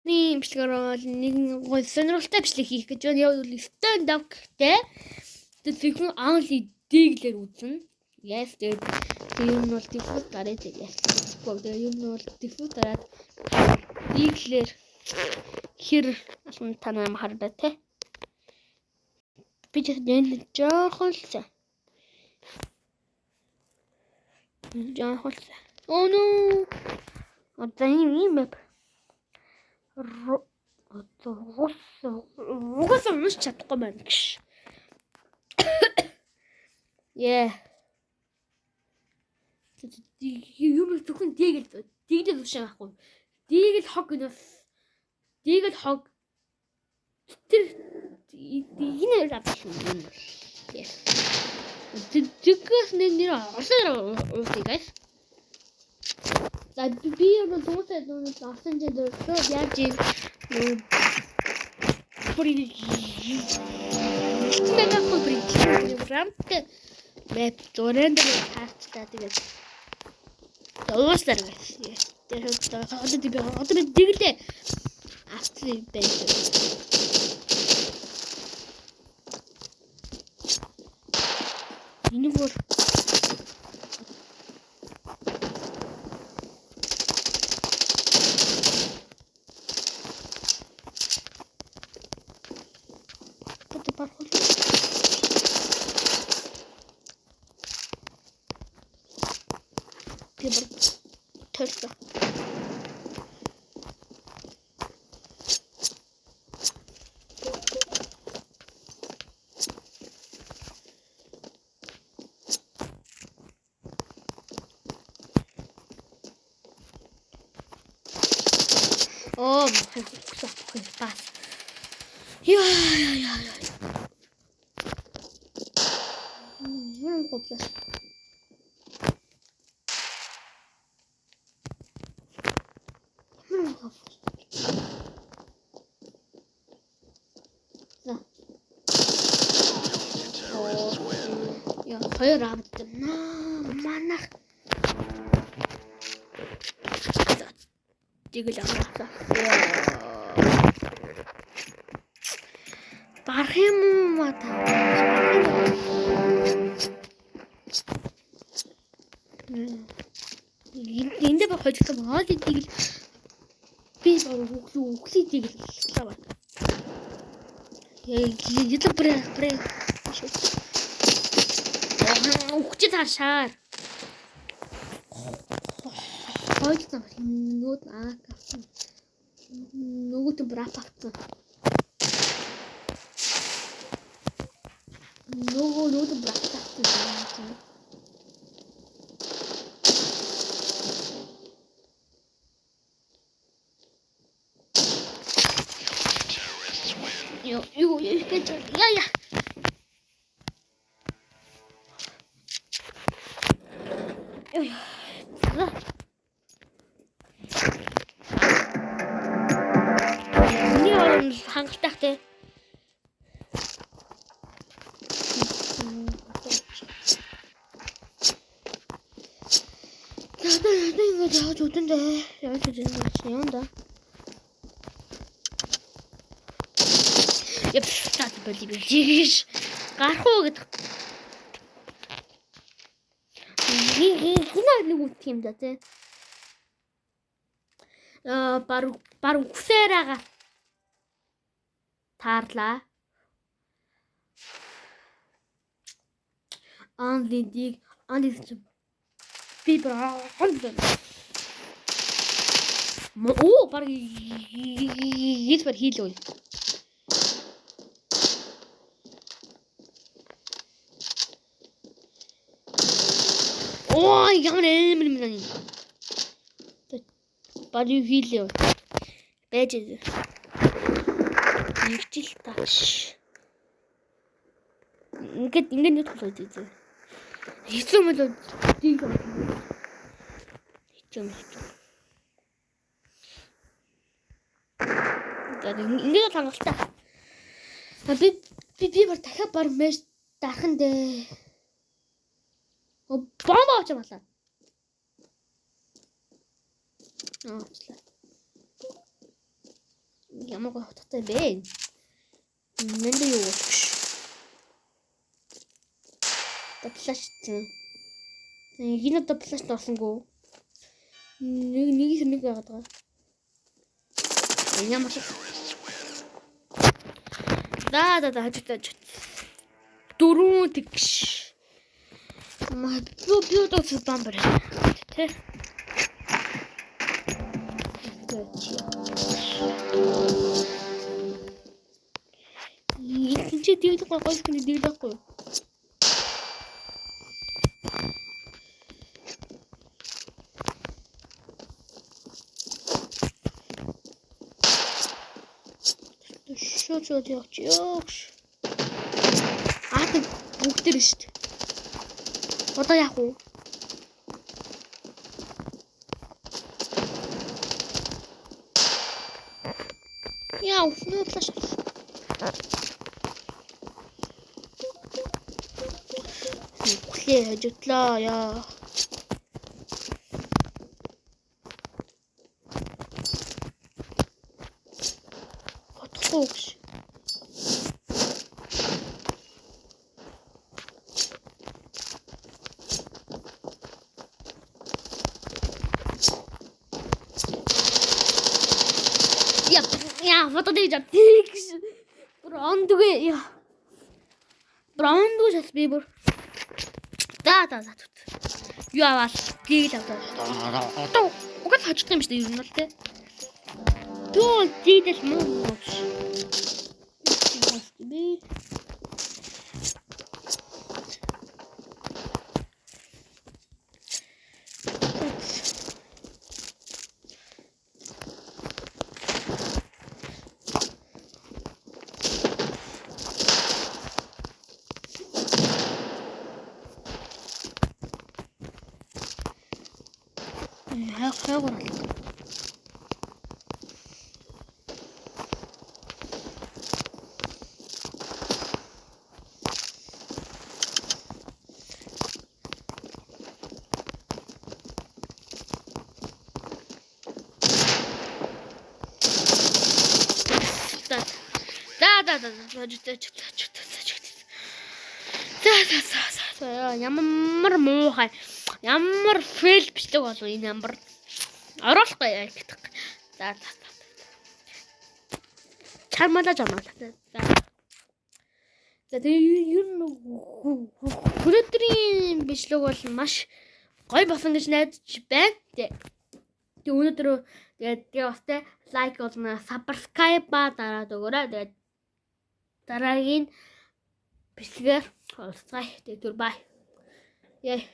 имчилгээр бол нэг гол сонирхолтой бичлэг хийх гэж байна. Яг л stand up гэхдээ тэгэхээр only диглэр үзнэ. Yes, тэгээд юм бол default дараад yes. Тэгээд юм бол default дараад диглэр хэр асуун танаа харна те. Би ч энэ жоохон л за. Oh no. Одоо ийм мэп. Угаас унш чадахгүй байна гэж. Yeah. Юм зөвхөн дийгэл ушаа ахгүй. Дийгэл хог гэнэс. Дийгэл хог. Тэр энэ радаш юм. Yes. Тэгээс нэр орсон guys. За би энэ дуусаад нүг авсан ч дээр яаж ийм бүрий тэгээд бүрий рамт мэп зөрөнд таарчтай тэгээд дуусаар гэсэн. Тэгээд одоо би дэглээ авсан байх. Энэ бүр төрсөн. Oh, пас. Я. Хоплаа. Я хоёр авд. Манах. Тэгэл авлаа. Барах юм уу та? Энд ба хожигтой хоол идийг би өглөөдийг л аваа. Яа бре. Үхчих таашаар. Хойдсон нүүд авсан. Нөгөөт брап авсан. Нөгөөт брап авсан. Yo, ja. Хангалттай. Нэг яаж үтэндээ яаж юм да. Яп стат болибиш. Гарах уу гэдэг. Нэг үт юм да тий. Баруун үсээрага таарлаа. Андиг би браанд. Оо баг хийлбэр хийлөө. Оо ямар юм. Баг хийлээ. Бэж. Нэгжил тааш. Ингээд нэг тулаад үзээ. Хэцүү мэл дийг юм. Хэцүү. Ингээд хангалттай. Би бар дахиад бар мэж дархан дээ. Бомб авч яваалаа. Аачлаа. Ямар гоё утгатай бэ? Нэнд юу гэж. Таплаш чинь. Энэ таплаш тоосонгүй. Нэг яагаад байгаа. Ямар ч. Да. Дөрөв тэгш. Маа би одоо бамбар. Тэ. Чи дийдэх гоё хүн дийдэхгүй. Шот явж. Бүгд л шүү дээ. Одоо яах вэ? Яа, флэш. Хажуудлаа яа. Хотхоош. Я фото дийж. Брондгүй яа. Брондгүй шас би бүр. Да. Юу аваад гийг л аваад. Одоо угаас хожих юм шүү дээ ер нь л тий. Төө дийдэл муу. Би хайгуур. Ямар муухай. Ямар фейл бичлэг болов энэ ямар. Оруулахгүй яа гэдэг. За. Чамаа. За тэгээ ер нь өнөөдрийн бичлэг бол маш гоё болсон гэж найдаж байна. Тэгээ өнөөдөр тэгээ бас тэ лайк болно, subscribe дараад өгөөрэй. Тэгээ дараагийн бичлэгээр уулзъя. Тэгээ түр бай. Яа.